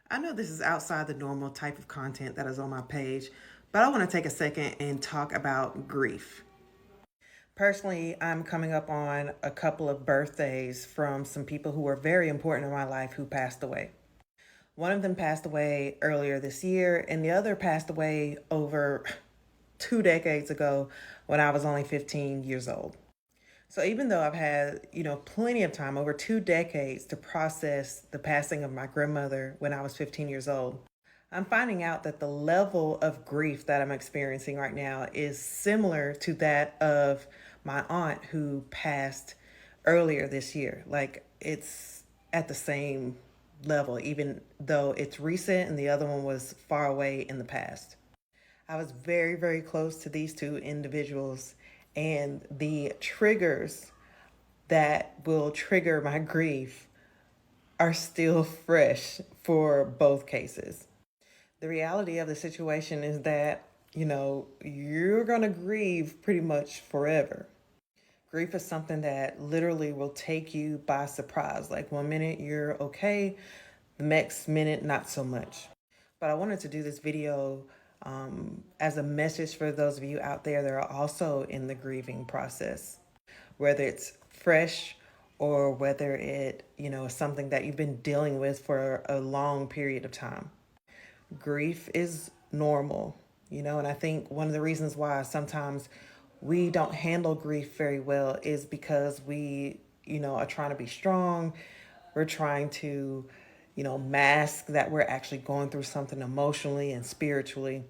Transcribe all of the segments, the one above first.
I know this is outside the normal type of content that is on my page, but I want to take a second and talk about grief. Personally, I'm coming up on a couple of birthdays from some people who were very important in my life who passed away. One of them passed away earlier this year, and the other passed away over 2 decades ago when I was only 15 years old. So even though I've had, plenty of time, over 2 decades, to process the passing of my grandmother when I was 15 years old, I'm finding out that the level of grief that I'm experiencing right now is similar to that of my aunt who passed earlier this year. Like it's at the same level, even though it's recent and the other one was far away in the past. I was very, very close to these two individuals, and the triggers that will trigger my grief are still fresh for both cases. The reality of the situation is that, you're going to grieve pretty much forever. Grief is something that literally will take you by surprise. Like 1 minute you're okay, the next minute not so much. But I wanted to do this video as a message for those of you out there that are also in the grieving process, whether it's fresh or whether it, is something that you've been dealing with for a long period of time. Grief is normal, and I think one of the reasons why sometimes we don't handle grief very well is because we, are trying to be strong. We're trying to, mask that we're actually going through something emotionally and spiritually.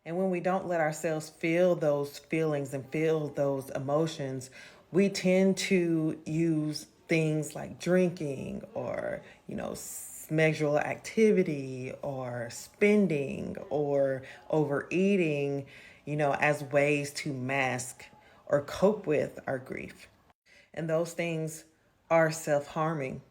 And when we don't let ourselves feel those feelings and feel those emotions, we tend to use things like drinking or, sexual activity or spending or overeating, as ways to mask or cope with our grief. And those things are self harming.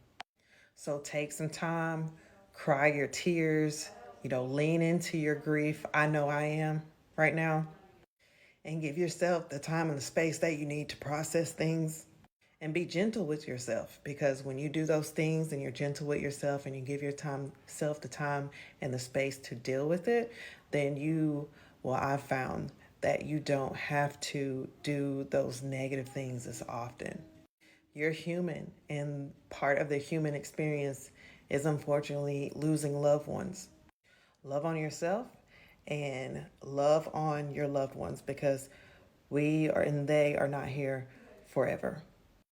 So take some time, cry your tears, lean into your grief. I know I am right now. And give yourself the time and the space that you need to process things and be gentle with yourself, because when you do those things and you're gentle with yourself and you give yourself the time and the space to deal with it, then I've found that you don't have to do those negative things as often. You're human, and part of the human experience is unfortunately losing loved ones. Love on yourself and love on your loved ones, because we are and they are not here forever.